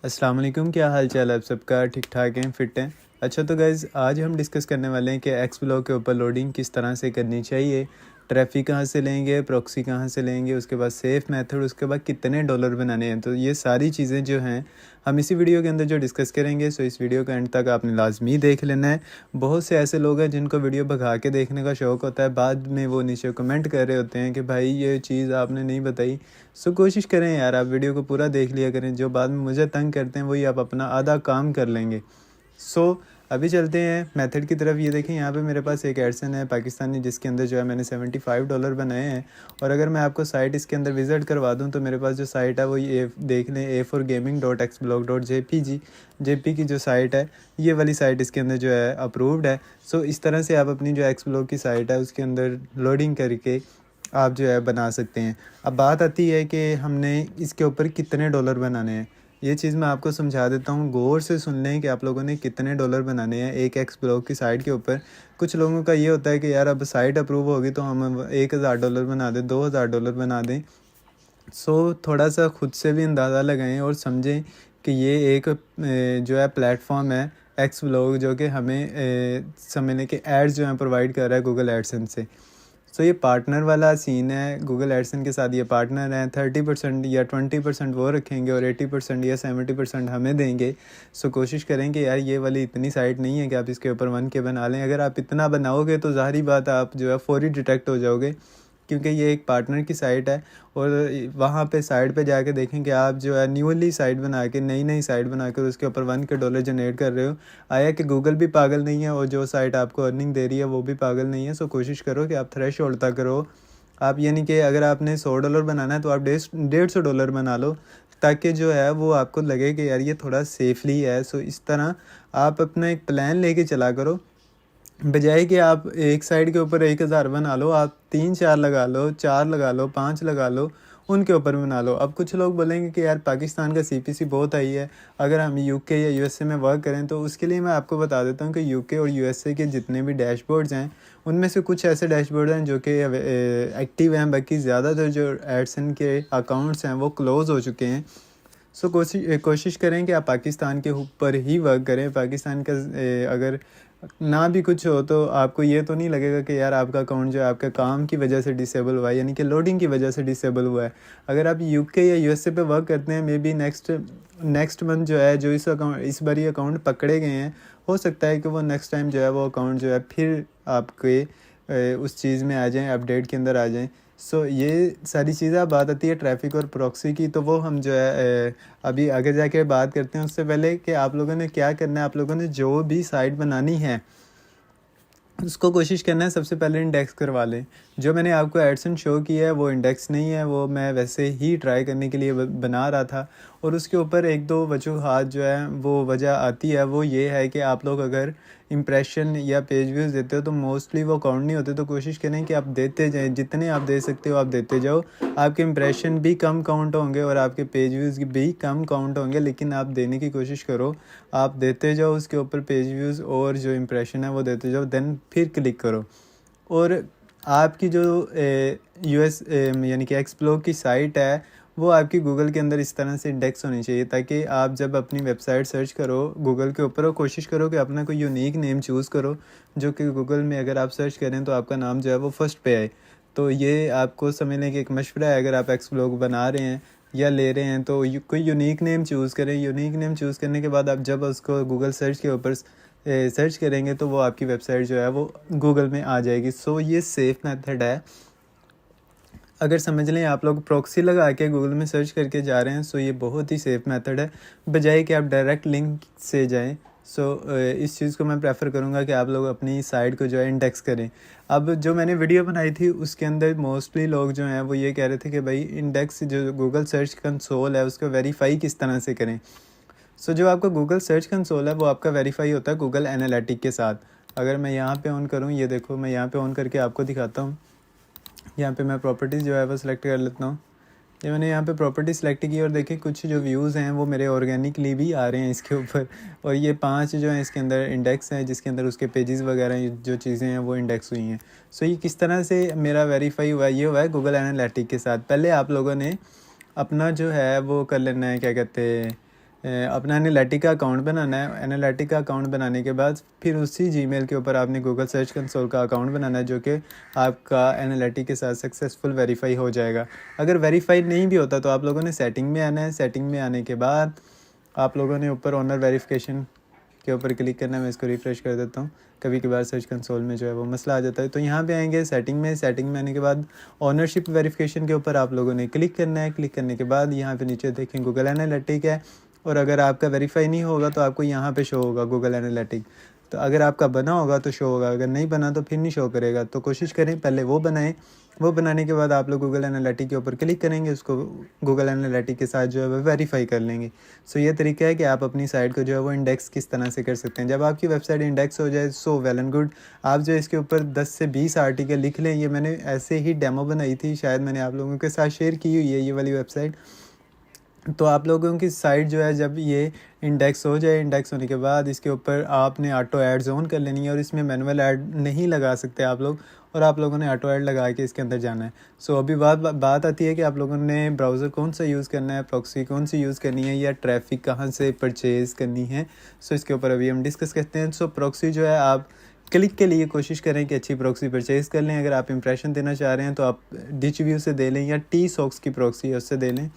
अस्सलाम वालेकुम, क्या हाल चाल है आप सबका? ठीक ठाक हैं, फिट हैं? अच्छा तो गाइज़ आज हम डिस्कस करने वाले हैं कि एक्स ब्लॉग के ऊपर लोडिंग किस तरह से करनी चाहिए, ट्रैफिक कहाँ से लेंगे, प्रॉक्सी कहाँ से लेंगे, उसके बाद सेफ़ मेथड, उसके बाद कितने डॉलर बनाने हैं। तो ये सारी चीज़ें जो हैं हम इसी वीडियो के अंदर जो डिस्कस करेंगे। सो इस वीडियो का एंड तक आपने लाजमी देख लेना है। बहुत से ऐसे लोग हैं जिनको वीडियो भगा के देखने का शौक़ होता है, बाद में वो नीचे कमेंट कर रहे होते हैं कि भाई ये चीज़ आपने नहीं बताई। सो कोशिश करें यार, आप वीडियो को पूरा देख लिया करें। जो बाद में मुझे तंग करते हैं वही आप अपना आधा काम कर लेंगे। सो अभी चलते हैं मेथड की तरफ। ये देखें, यहाँ पे मेरे पास एक एडसन है पाकिस्तानी, जिसके अंदर जो है मैंने $75 बनाए हैं। और अगर मैं आपको साइट इसके अंदर विज़िट करवा दूँ तो मेरे पास जो साइट है वो ये देख लें, a4gaming.xblog.jpg जेपी की जो साइट है, ये वाली साइट इसके अंदर जो है अप्रूव्ड है। सो इस तरह से आप अपनी जो एक्स ब्लॉग की साइट है उसके अंदर लोडिंग करके आप जो है बना सकते हैं। अब बात आती है कि हमने इसके ऊपर कितने डॉलर बनाने हैं। ये चीज़ मैं आपको समझा देता हूँ, गौर से सुन लें कि आप लोगों ने कितने डॉलर बनाने हैं एक एक्स ब्लॉग की साइट के ऊपर। कुछ लोगों का ये होता है कि यार अब साइट अप्रूव होगी तो हम $1000 बना दें, $2000 बना दें। सो थोड़ा सा खुद से भी अंदाज़ा लगाएं और समझें कि ये एक जो है प्लेटफॉर्म है एक्स ब्लॉग, जो कि हमें समझने के एड्स जो हैं प्रोवाइड कर रहा है गूगल एडसेंस से। सो ये पार्टनर वाला सीन है, गूगल एडसन के साथ ये पार्टनर हैं। 30% या 20% वो रखेंगे और 80% या 70% हमें देंगे। सो कोशिश करें कि यार ये वाली इतनी साइट नहीं है कि आप इसके ऊपर 1K बना लें। अगर आप इतना बनाओगे तो ज़ाहिर बात आप जो है फौरी डिटेक्ट हो जाओगे, क्योंकि ये एक पार्टनर की साइट है। और वहाँ पे साइट पे जाके देखें कि आप जो है न्यूली साइट बना के, नई साइट बनाकर उसके ऊपर $1K जनरेट कर रहे हो। आया कि गूगल भी पागल नहीं है और जो साइट आपको अर्निंग दे रही है वो भी पागल नहीं है। सो कोशिश करो कि आप थ्रेश होल्ड तक करो। आप यानी कि अगर आपने $100 बनाना है तो आप $150 बना लो, ताकि जो है वो आपको लगे कि यार ये थोड़ा सेफली है। सो इस तरह आप अपना एक प्लान लेके चला करो, बजाय कि आप एक साइड के ऊपर 1000 बना लो, आप 3-4 लगा लो, 4 लगा लो, 5 लगा लो, उनके ऊपर बना लो। अब कुछ लोग बोलेंगे कि यार पाकिस्तान का सीपीसी बहुत हाई है, अगर हम यूके या यूएसए में वर्क करें। तो उसके लिए मैं आपको बता देता हूँ कि यूके और यूएसए के जितने भी डैशबोर्ड्स हैं उनमें से कुछ ऐसे डैशबोर्ड हैं जो कि एक्टिव हैं, बाकी ज़्यादातर जो एडसन के अकाउंट्स हैं वो क्लोज़ हो चुके हैं। सो कोशिश करें कि आप पाकिस्तान के ऊपर ही वर्क करें। पाकिस्तान का अगर ना भी कुछ हो तो आपको ये तो नहीं लगेगा कि यार आपका अकाउंट जो है आपका काम की वजह से डिसेबल हुआ है, यानी कि लोडिंग की वजह से डिसेबल हुआ है। अगर आप यूके या यूएसए पे वर्क करते हैं, मे बी नेक्स्ट मंथ जो है, जो इस बार ये अकाउंट पकड़े गए हैं, हो सकता है कि वो नेक्स्ट टाइम जो है वो अकाउंट जो है फिर आपके उस चीज़ में आ जाएँ, अपडेट के अंदर आ जाएँ। सो ये सारी चीज़ें अब बात आती है ट्रैफिक और प्रॉक्सी की, तो वो हम जो है अभी आगे जाके बात करते हैं। उससे पहले कि आप लोगों ने क्या करना है, आप लोगों ने जो भी साइट बनानी है उसको कोशिश करना है सबसे पहले इंडेक्स करवा लें। जो मैंने आपको एडसन शो किया है वो इंडेक्स नहीं है, वो मैं वैसे ही ट्राई करने के लिए बना रहा था। और उसके ऊपर एक दो वजूहात जो है वो वजह आती है, वो ये है कि आप लोग अगर इंप्रेशन या पेज व्यूज़ देते हो तो मोस्टली वो काउंट नहीं होते। तो कोशिश करें कि आप देते जाएं, जितने आप दे सकते हो आप देते जाओ। आपके इंप्रेशन भी कम काउंट होंगे और आपके पेज व्यूज़ भी कम काउंट होंगे, लेकिन आप देने की कोशिश करो, आप देते जाओ उसके ऊपर पेज व्यूज़ और जो इंप्रेशन है वो देते जाओ, देन फिर क्लिक करो। और आपकी जो यूएस यानी कि एक्स ब्लॉग की साइट है वो आपकी गूगल के अंदर इस तरह से इंडेक्स होनी चाहिए, ताकि आप जब अपनी वेबसाइट सर्च करो गूगल के ऊपर, और कोशिश करो कि अपना कोई यूनिक नेम चूज़ करो, जो कि गूगल में अगर आप सर्च करें तो आपका नाम जो है वो फर्स्ट पे आए। तो ये आपको समझने की एक मशवरा है, अगर आप एक्स ब्लॉग बना रहे हैं या ले रहे हैं तो कोई यूनिक नेम चूज़ करें। यूनिक नेम चूज़ करने के बाद आप जब उसको गूगल सर्च के ऊपर सर्च करेंगे तो वो आपकी वेबसाइट जो है वो गूगल में आ जाएगी। सो ये सेफ़ मेथड है। अगर समझ लें आप लोग प्रॉक्सी लगा के गूगल में सर्च करके जा रहे हैं, सो ये बहुत ही सेफ़ मेथड है, बजाय कि आप डायरेक्ट लिंक से जाएं। सो इस चीज़ को मैं प्रेफर करूँगा कि आप लोग अपनी साइट को जो है इंडेक्स करें। अब जो मैंने वीडियो बनाई थी उसके अंदर मोस्टली लोग जो हैं वो ये कह रहे थे कि भाई इंडेक्स जो गूगल सर्च कंसोल है उसको वेरीफाई किस तरह से करें। सो जो आपका गूगल सर्च कंसोल है वो आपका वेरीफाई होता है गूगल एनालिटिक के साथ। अगर मैं यहाँ पे ऑन करूँ, ये देखो मैं यहाँ पे ऑन करके आपको दिखाता हूँ। यहाँ पे मैं प्रॉपर्टीज़ जो है वो सिलेक्ट कर लेता हूँ। ये मैंने यहाँ पे प्रॉपर्टी सेलेक्ट की और देखिए कुछ जो व्यूज़ हैं वो मेरे ऑर्गेनिकली भी आ रहे हैं इसके ऊपर। और ये 5 जो हैं इसके अंदर इंडेक्स हैं, जिसके अंदर उसके पेजेस वगैरह जो चीज़ें हैं वो इंडेक्स हुई हैं। सो ये किस तरह से मेरा वेरीफाई हुआ है, ये हुआ है गूगल एनालिटिक के साथ। पहले आप लोगों ने अपना जो है वो कर लेना है, क्या कहते हैं, अपना एनालिटिका अकाउंट बनाना है। एनालिटिका अकाउंट बनाने के बाद फिर उसी जीमेल के ऊपर आपने गूगल सर्च कंसोल का अकाउंट बनाना है, जो कि आपका एनालिटिक के साथ सक्सेसफुल वेरीफाई हो जाएगा। अगर वेरीफाई नहीं भी होता तो आप लोगों ने सेटिंग में आना है। सेटिंग में आने के बाद आप लोगों ने ऊपर ओनर वेरिफिकेशन के ऊपर क्लिक करना है। मैं इसको रिफ़्रेश कर देता हूँ, कभी कभार सर्च कंसोल में जो है वो मसला आ जाता है। तो यहाँ पे आएंगे सेटिंग में। सेटिंग में आने के बाद ओनरशिप वेरिफिकेशन के ऊपर आप लोगों ने क्लिक करना है। क्लिक करने के बाद यहाँ पे नीचे देखें गूगल एनालिटिक है, और अगर आपका वेरीफाई नहीं होगा तो आपको यहाँ पे शो होगा गूगल एनालिटिक। तो अगर आपका बना होगा तो शो होगा, अगर नहीं बना तो फिर नहीं शो करेगा। तो कोशिश करें पहले वो बनाएं। वो बनाने के बाद आप लोग गूगल एनालिटिक के ऊपर क्लिक करेंगे, उसको गूगल एनालिटिक के साथ जो है वो वेरीफाई कर लेंगे। सो ये तरीका है कि आप अपनी साइट को जो है वो इंडेक्स किस तरह से कर सकते हैं। जब आपकी वेबसाइट इंडेक्स हो जाए सो वेल एंड गुड। आप जो इसके ऊपर 10 से 20 आर्टिकल लिख लें। ये मैंने ऐसे ही डेमो बनाई थी, शायद मैंने आप लोगों के साथ शेयर की हुई है ये वाली वेबसाइट। तो आप लोगों की साइट जो है जब ये इंडेक्स हो जाए, इंडेक्स होने के बाद इसके ऊपर आपने ऑटो ऐड्स ऑन कर लेनी है, और इसमें मैनुअल ऐड नहीं लगा सकते आप लोग, और आप लोगों ने ऑटो ऐड लगा के इसके अंदर जाना है। सो अभी बात आती है कि आप लोगों ने ब्राउज़र कौन सा यूज़ करना है, प्रॉक्सी कौन सी यूज़ करनी है, या ट्रैफिक कहाँ से परचेज़ करनी है। सो इसके ऊपर अभी हम डिस्कस करते हैं। सो प्रॉक्सी जो है आप क्लिक के लिए कोशिश करें कि अच्छी प्रॉक्सी परचेज़ कर लें। अगर आप इंप्रेशन देना चाह रहे हैं तो आप डिच व्यू से दे लें, या टी सॉक्स की प्रॉक्सी है उससे दे लें।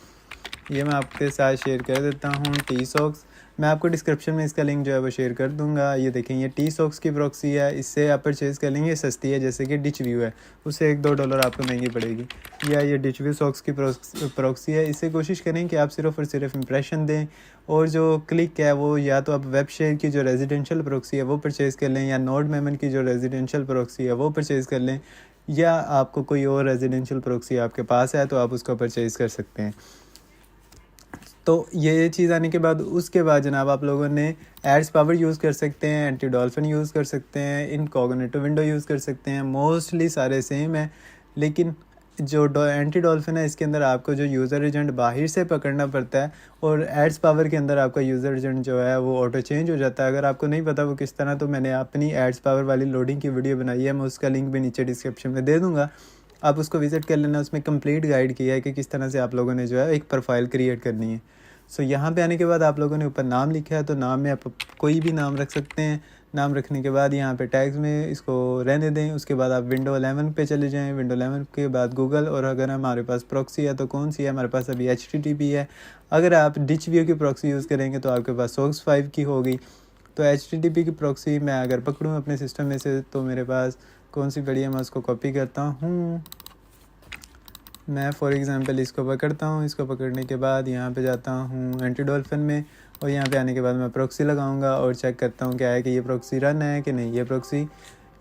ये मैं आपके साथ शेयर कर देता हूँ टी सॉक्स। मैं आपको डिस्क्रिप्शन में इसका लिंक जो है वो शेयर कर दूंगा। ये देखें, ये टी सॉक्स की प्रॉक्सी है, इससे आप परचेज़ कर लेंगे। सस्ती है, जैसे कि डिच व्यू है, उससे $1-2 आपको महंगी पड़ेगी। या ये डिच व्यू सॉक्स की प्रॉक्सी है। इससे कोशिश करें कि आप सिर्फ और सिर्फ इंप्रेशन दें, और जो क्लिक है वो या तो आप वेब शेयर की जो रेजिडेंशियल प्रॉक्सी है वो परचेज़ कर लें, या नोड मेमन की जो रेजिडेंशियल प्रॉक्सी है वो परचेज़ कर लें, या आपको कोई और रेजिडेंशियल प्रॉक्सी आपके पास है तो आप उसको परचेज़ कर सकते हैं। तो ये चीज़ आने के बाद उसके बाद जनाब आप लोगों ने एड्स पावर यूज़ कर सकते हैं, एंटी डॉल्फिन यूज़ कर सकते हैं, इनकॉग्निटो विंडो यूज़ कर सकते हैं। मोस्टली सारे सेम है, लेकिन जो एंटी डॉल्फिन है इसके अंदर आपको जो यूज़र एजेंट बाहर से पकड़ना पड़ता है, और एड्स पावर के अंदर आपका यूज़र एजेंट जो है वो ऑटो चेंज हो जाता है। अगर आपको नहीं पता वो किस तरह, तो मैंने अपनी एड्स पावर वाली लोडिंग की वीडियो बनाई है, मैं उसका लिंक भी नीचे डिस्क्रिप्शन में दे दूँगा, आप उसको विज़िट कर लेना। उसमें कंप्लीट गाइड किया है कि किस तरह से आप लोगों ने जो है एक प्रोफाइल क्रिएट करनी है। सो यहाँ पे आने के बाद आप लोगों ने ऊपर नाम लिखा है, तो नाम में आप कोई भी नाम रख सकते हैं। नाम रखने के बाद यहाँ पे टैग्स में इसको रहने दें। उसके बाद आप विंडो 11 पे चले जाएं। विंडो 11 के बाद गूगल, और अगर हमारे पास प्रॉक्सी है तो कौन सी है, हमारे पास अभी HTTP है। अगर आप डिच व्यू की प्रॉक्सी यूज़ करेंगे तो आपके पास सोक्स 5 की होगी। तो HTTP की प्रॉक्सी मैं अगर पकड़ूँ अपने सिस्टम में से, तो मेरे पास कौन सी पड़ी है, मैं उसको कॉपी करता हूँ। मैं फॉर एग्ज़ाम्पल इसको पकड़ता हूँ। इसको पकड़ने के बाद यहाँ पे जाता हूँ एंटी डॉल्फिन में, और यहाँ पे आने के बाद मैं प्रॉक्सी लगाऊंगा और चेक करता हूँ क्या है कि ये प्रॉक्सी रन है कि नहीं, ये प्रॉक्सी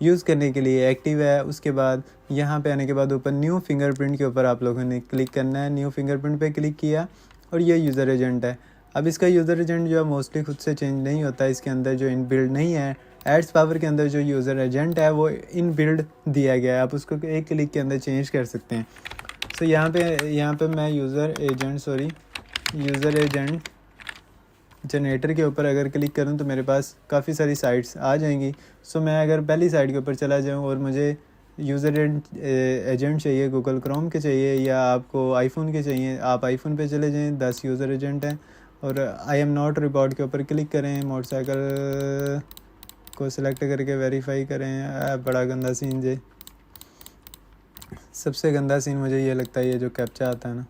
यूज़ करने के लिए एक्टिव है। उसके बाद यहाँ पे आने के बाद ऊपर न्यू फिंगरप्रिंट के ऊपर आप लोगों ने क्लिक करना है। न्यू फिंगरप्रिंट पे क्लिक किया, और ये यूज़र एजेंट है। अब इसका यूज़र एजेंट जो है मोस्टली खुद से चेंज नहीं होता, इसके अंदर जो इन बिल्ड नहीं है। एड्स पावर के अंदर जो यूज़र एजेंट है वो इन बिल्ड दिया गया है, आप उसको एक क्लिक के अंदर चेंज कर सकते हैं। तो यहाँ पे मैं यूज़र एजेंट जनरेटर के ऊपर अगर क्लिक करूँ तो मेरे पास काफ़ी सारी साइट्स आ जाएंगी। सो मैं अगर पहली साइट के ऊपर चला जाऊँ और मुझे यूज़र एजेंट चाहिए, गूगल क्रोम के चाहिए या आपको आईफोन के चाहिए, आप आईफोन पे चले जाएँ, 10 यूज़र एजेंट हैं। और आई एम नॉट रिपोर्ट के ऊपर क्लिक करें, मोटरसाइकिल को सिलेक्ट करके वेरीफाई करें। बड़ा गंदा सीन जे, सबसे गंदा सीन मुझे ये लगता है ये जो कैप्चा आता है ना,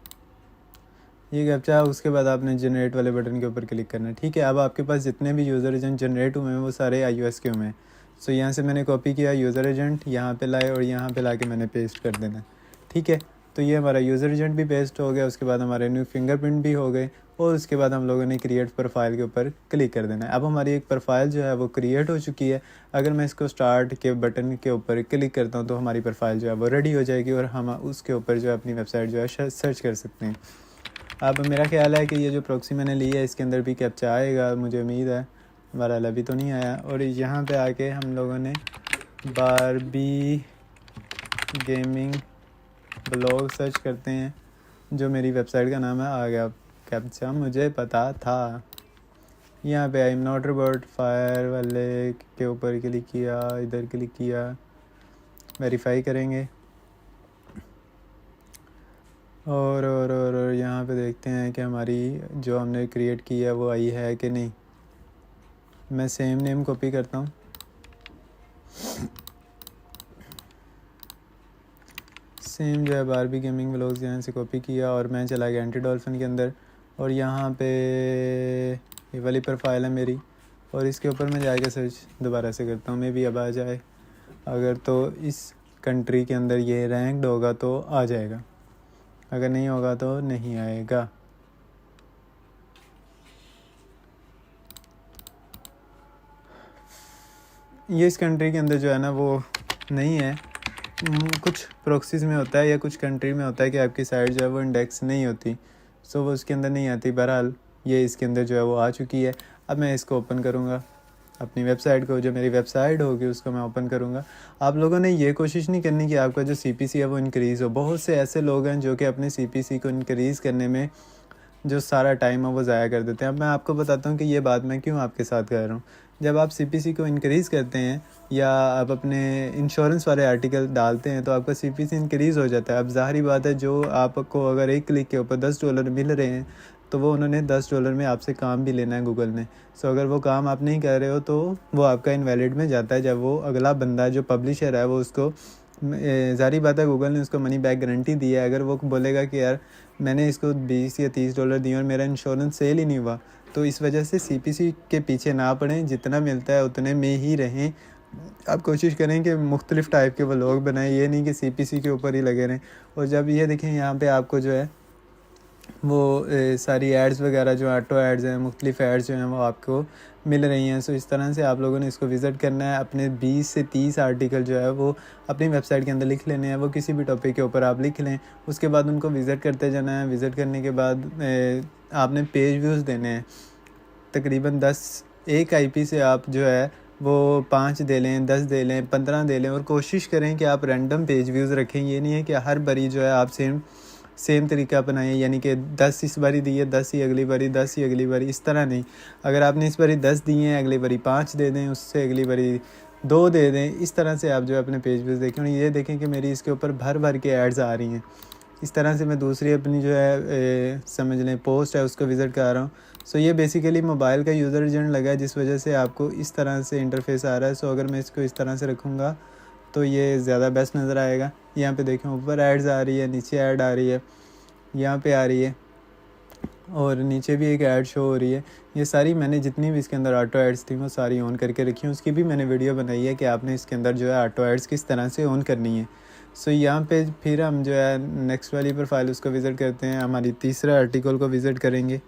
ये कैप्चा। उसके बाद आपने जनरेट वाले बटन के ऊपर क्लिक करना है। ठीक है, अब आपके पास जितने भी यूज़र एजेंट जनरेट हुए हैं वो सारे iOS के हुए हैं। सो यहाँ से मैंने कॉपी किया यूज़र एजेंट, यहाँ पे लाए और यहाँ पे ला के मैंने पेस्ट कर देना है। ठीक है, तो ये हमारा यूज़र एजेंट भी पेस्ट हो गया। उसके बाद हमारे न्यू फिंगरप्रिंट भी हो गए, और उसके बाद हम लोगों ने क्रिएट प्रोफाइल के ऊपर क्लिक कर देना है। अब हमारी एक प्रोफाइल जो है वो क्रिएट हो चुकी है। अगर मैं इसको स्टार्ट के बटन के ऊपर क्लिक करता हूँ तो हमारी प्रोफाइल जो है वो रेडी हो जाएगी, और हम उसके ऊपर जो है अपनी वेबसाइट जो है सर्च कर सकते हैं। अब मेरा ख्याल है कि ये जो प्रॉक्सी मैंने ली है इसके अंदर भी कैप्चा आएगा, मुझे उम्मीद है। बहरहाल अभी तो नहीं आया। और यहाँ पे आके हम लोगों ने बारबी गेमिंग ब्लॉग सर्च करते हैं, जो मेरी वेबसाइट का नाम है। आ गया कैप्चा, मुझे पता था। यहाँ पे I am not robot fire वाले के ऊपर क्लिक किया, इधर क्लिक किया, वेरीफाई करेंगे। और यहाँ पे देखते हैं कि हमारी जो हमने क्रिएट की है वो आई है कि नहीं। मैं सेम नेम कॉपी करता हूँ। सेम जो है बारबी गेमिंग व्लॉग्स यहाँ से कॉपी किया और मैं चला गया एंटी डॉल्फिन के अंदर। और यहाँ पे ये वाली प्रोफाइल है मेरी, और इसके ऊपर मैं जाके सर्च दोबारा से करता हूँ, मे भी अब आ जाए। अगर तो इस कंट्री के अंदर ये रैंक्ड होगा तो आ जाएगा, अगर नहीं होगा तो नहीं आएगा। ये इस कंट्री के अंदर जो है ना वो नहीं है। कुछ प्रोक्सीज में होता है या कुछ कंट्री में होता है कि आपकी साइट जो है वो इंडेक्स नहीं होती, सो वो उसके अंदर नहीं आती। बहरहाल ये इसके अंदर जो है वो आ चुकी है। अब मैं इसको ओपन करूँगा, अपनी वेबसाइट को, जो मेरी वेबसाइट होगी उसको मैं ओपन करूँगा। आप लोगों ने ये कोशिश नहीं करनी कि आपका जो CPC है वो इंक्रीज़ हो। बहुत से ऐसे लोग हैं जो कि अपने CPC को इंक्रीज़ करने में जो सारा टाइम है वो ज़ाया कर देते हैं। अब मैं आपको बताता हूँ कि ये बात मैं क्यों आपके साथ कर रहा हूँ। जब आप CPC को इंक्रीज़ करते हैं या आप अपने इंश्योरेंस वाले आर्टिकल डालते हैं तो आपका CPC इंक्रीज़ हो जाता है। अब ज़ाहिर बात है, जो आपको अगर एक क्लिक के ऊपर $10 मिल रहे हैं तो वो उन्होंने $10 में आपसे काम भी लेना है गूगल ने। सो अगर वो काम आप नहीं कर रहे हो तो वो आपका इनवैलिड में जाता है। जब वो अगला बंदा जो पब्लिशर है वो उसको, ज़ाहिर बात है गूगल ने उसको मनी बैक गारंटी दी है। अगर वो बोलेगा कि यार मैंने इसको $20 या $30 दिए और मेरा इंश्योरेंस सेल ही नहीं हुआ, तो इस वजह से CPC के पीछे ना पड़ें, जितना मिलता है उतने में ही रहें। आप कोशिश करें कि मुख्तलिफ़ टाइप के व्लॉग बनाएं, ये नहीं कि CPC के ऊपर ही लगे रहें। और जब ये देखें यहाँ पे आपको जो है वो सारी एड्स वगैरह जो ऑटो एड्स हैं, मुख्तलिफ़ एड्स जो हैं वो आपको मिल रही हैं। सो इस तरह से आप लोगों ने इसको विज़िट करना है। अपने 20 से 30 आर्टिकल जो है वो अपनी वेबसाइट के अंदर लिख लेने हैं। वो किसी भी टॉपिक के ऊपर आप लिख लें, उसके बाद उनको विज़िट करते जाना है। विज़िट करने के बाद आपने पेज व्यूज़ देने हैं तकरीबन 10। एक IP से आप जो है वो 5 दे लें, 10 दे लें, 15 दे लें, और कोशिश करें कि आप रैंडम पेज व्यूज़ रखें। ये नहीं है कि हर बारी जो है आप सेम तरीका अपनाएं, यानी कि 10 इस बारी दिए, 10 ही अगली बारी, 10 ही अगली बारी, इस तरह नहीं। अगर आपने इस बारी 10 दिए हैं, अगली बारी 5 दे दें, उससे अगली बारी 2 दे दें। इस तरह से आप जो है अपने पेज व्यूज़ देखें। और ये देखें कि मेरी इसके ऊपर भर भर के एड्स आ रही हैं। इस तरह से मैं दूसरी अपनी जो है समझ लें पोस्ट है उसको विज़िट कर रहा हूँ। सो ये बेसिकली मोबाइल का यूज़र एजेंट लगा है, जिस वजह से आपको इस तरह से इंटरफेस आ रहा है। सो अगर मैं इसको इस तरह से रखूँगा तो ये ज़्यादा बेस्ट नज़र आएगा। यहाँ पे देखें ऊपर एड्स आ रही है, नीचे ऐड आ रही है, यहाँ पे आ रही है, और नीचे भी एक ऐड शो हो रही है। ये सारी मैंने जितनी भी इसके अंदर ऑटो एड्स थी वो सारी ऑन करके रखी हैं। उसकी भी मैंने वीडियो बनाई है कि आपने इसके अंदर जो है ऑटो एड्स किस तरह से ऑन करनी है। सो यहाँ पे फिर हम जो है नेक्स्ट वाली प्रोफाइल उसको विज़िट करते हैं, हमारी तीसरा आर्टिकल को विज़िट करेंगे।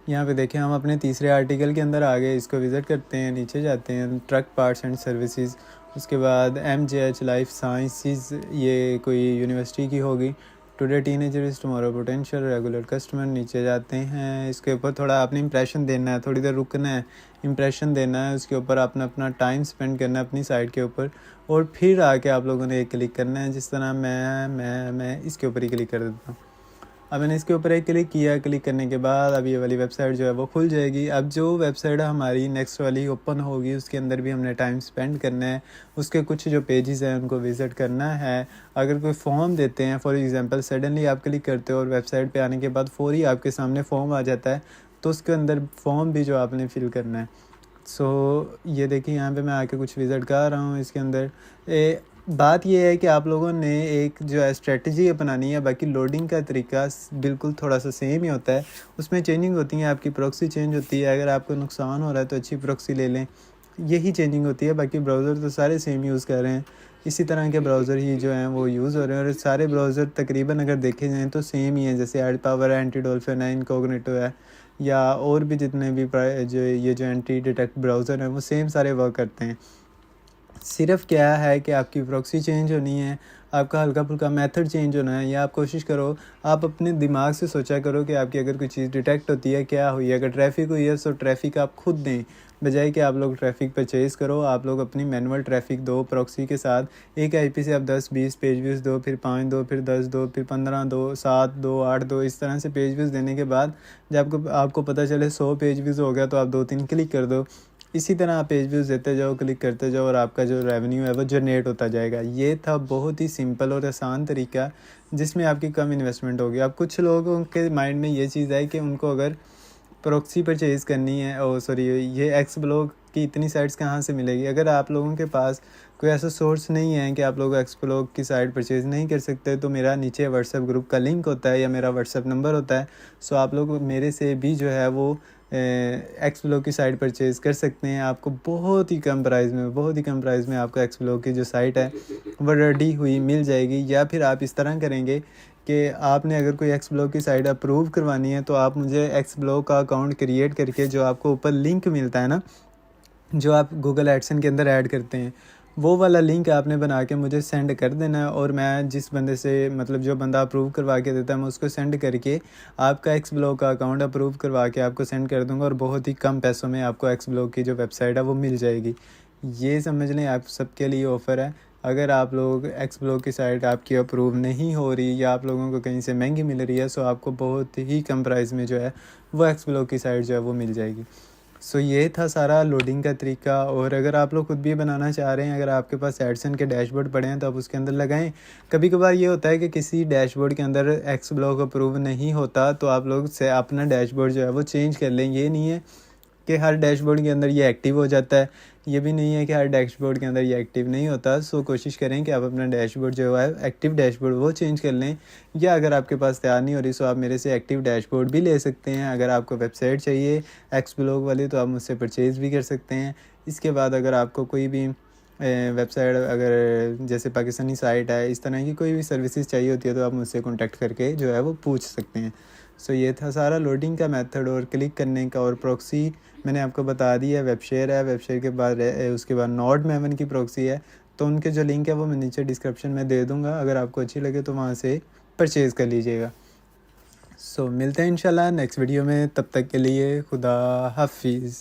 यहाँ पे देखें हम अपने तीसरे आर्टिकल के अंदर आ गए, इसको विज़िट करते हैं, नीचे जाते हैं, ट्रक पार्ट्स एंड सर्विसेज। उसके बाद MJH लाइफ साइंसेस, ये कोई यूनिवर्सिटी की होगी। Today teenager is tomorrow potential regular customer. नीचे जाते हैं, इसके ऊपर थोड़ा आपने इंप्रेशन देना है, थोड़ी देर रुकना है, इंप्रेशन देना है। उसके ऊपर आपने अपना टाइम स्पेंड करना है अपनी साइट के ऊपर, और फिर आके आप लोगों ने एक क्लिक करना है। जिस तरह मैं इसके ऊपर ही क्लिक कर देता हूँ। अब मैंने इसके ऊपर एक क्लिक किया। क्लिक करने के बाद अब ये वाली वेबसाइट जो है वो खुल जाएगी। अब जो वेबसाइट हमारी नेक्स्ट वाली ओपन होगी उसके अंदर भी हमने टाइम स्पेंड करना है, उसके कुछ जो पेजेस हैं उनको विज़िट करना है। अगर कोई फॉर्म देते हैं, फॉर एग्जांपल सडनली आप क्लिक करते हो और वेबसाइट पे आने के बाद फौरी आपके सामने फॉर्म आ जाता है, तो उसके अंदर फॉर्म भी जो आपने फिल करना है। सो ये देखिए यहाँ पे मैं आके कुछ विज़िट कर रहा हूँ। इसके अंदर बात यह है कि आप लोगों ने एक जो है स्ट्रेटजी अपनानी है। बाकी लोडिंग का तरीका बिल्कुल थोड़ा सा सेम ही होता है, उसमें चेंजिंग होती है, आपकी प्रॉक्सी चेंज होती है। अगर आपको नुकसान हो रहा है तो अच्छी प्रॉक्सी ले लें, यही चेंजिंग होती है। बाकी ब्राउज़र तो सारे सेम यूज़ कर रहे हैं, इसी तरह के ब्राउज़र ही जो हैं वो यूज़ हो रहे हैं। और सारे ब्राउज़र तकरीबन अगर देखे जाएँ तो सेम ही हैं, जैसे एड पावर है, एंटी डॉल्फिन है, इनकॉग्निटो है, या और भी जितने भी जो एंटी डिटेक्ट ब्राउज़र हैं वो सेम सारे वर्क करते हैं। सिर्फ क्या है कि आपकी प्रॉक्सी चेंज होनी है, आपका हल्का फुल्का मेथड चेंज होना है। या आप कोशिश करो, आप अपने दिमाग से सोचा करो कि आपकी अगर कोई चीज़ डिटेक्ट होती है, क्या हुई है। अगर ट्रैफिक हुई है तो ट्रैफिक आप खुद दें, बजाय कि आप लोग ट्रैफिक परचेज़ करो। आप लोग अपनी मैनुअल ट्रैफिक दो प्रॉक्सी के साथ। एक IP से आप 10-20 पेज व्यूज़ दो, फिर 5 दो, फिर 10 दो, फिर 15 दो, 7 दो, 8 दो। इस तरह से पेज व्यूज़ देने के बाद जब आपको पता चले 100 पेज व्यूज़ हो गया तो आप 2-3 क्लिक कर दो। इसी तरह आप पेज व्यूज़ देते जाओ, क्लिक करते जाओ और आपका जो रेवेन्यू है वो जनरेट होता जाएगा। ये था बहुत ही सिंपल और आसान तरीका जिसमें आपकी कम इन्वेस्टमेंट होगी। अब कुछ लोगों के माइंड में ये चीज़ है कि उनको अगर प्रॉक्सी परचेज़ करनी है, ओ सॉरी, ये एक्स ब्लॉग की इतनी साइट्स कहाँ से मिलेगी। अगर आप लोगों के पास कोई ऐसा सोर्स नहीं है कि आप लोग एक्स ब्लॉग की साइट परचेज़ नहीं कर सकते, तो मेरा नीचे व्हाट्सएप ग्रुप का लिंक होता है या मेरा व्हाट्सएप नंबर होता है। सो आप लोग मेरे से भी जो है वो एक्स ब्लॉग की साइट परचेज़ कर सकते हैं। आपको बहुत ही कम प्राइस में आपको एक्स ब्लॉग की जो साइट है वो रेडी हुई मिल जाएगी। या फिर आप इस तरह करेंगे कि आपने अगर कोई एक्स ब्लॉग की साइट अप्रूव करवानी है तो आप मुझे एक्स ब्लॉग का अकाउंट क्रिएट करके जो आपको ऊपर लिंक मिलता है ना, जो आप गूगल एडसेंस के अंदर ऐड करते हैं, वो वाला लिंक आपने बना के मुझे सेंड कर देना है। और मैं जिस बंदे से मतलब जो बंदा अप्रूव करवा के देता है मैं उसको सेंड करके आपका एक्स ब्लॉग का अकाउंट अप्रूव करवा के आपको सेंड कर दूंगा और बहुत ही कम पैसों में आपको एक्स ब्लॉग की जो वेबसाइट है वो मिल जाएगी। ये समझ लें आप सबके लिए ऑफ़र है। अगर आप लोग एक्स ब्लॉग की साइट आपकी अप्रूव नहीं हो रही या आप लोगों को कहीं से महंगी मिल रही है, सो आपको बहुत ही कम प्राइस में जो है वो एक्स ब्लॉग की साइट जो है वो मिल जाएगी। सो ये था सारा लोडिंग का तरीका। और अगर आप लोग खुद भी बनाना चाह रहे हैं, अगर आपके पास एडसेंस के डैशबोर्ड पड़े हैं तो आप उसके अंदर लगाएं। कभी कभार ये होता है कि किसी डैशबोर्ड के अंदर एक्स ब्लॉग अप्रूव नहीं होता, तो आप लोग से अपना डैशबोर्ड जो है वो चेंज कर लें। ये नहीं है कि हर डैशबोर्ड के अंदर ये एक्टिव हो जाता है, ये भी नहीं है कि हर डैशबोर्ड के अंदर ये एक्टिव नहीं होता। सो कोशिश करें कि आप अपना डैशबोर्ड जो है एक्टिव डैशबोर्ड वो चेंज कर लें। या अगर आपके पास तैयार नहीं हो रही, सो आप मेरे से एक्टिव डैशबोर्ड भी ले सकते हैं। अगर आपको वेबसाइट चाहिए एक्स ब्लॉग वाली तो आप मुझसे परचेज़ भी कर सकते हैं। इसके बाद अगर आपको कोई भी वेबसाइट, अगर जैसे पाकिस्तानी साइट है, इस तरह की कोई भी सर्विसेज चाहिए होती है तो आप मुझसे कॉन्टैक्ट करके जो है वो पूछ सकते हैं। सो ये था सारा लोडिंग का मेथड और क्लिक करने का। और प्रॉक्सी मैंने आपको बता दी है, वेबशेयर है, वेबशेयर के बाद उसके बाद नॉड मेवन की प्रॉक्सी है। तो उनके जो लिंक है वो मैं नीचे डिस्क्रिप्शन में दे दूँगा, अगर आपको अच्छी लगे तो वहाँ से परचेज़ कर लीजिएगा। सो मिलते हैं इंशाल्लाह नेक्स्ट वीडियो में, तब तक के लिए खुदा हाफिज़।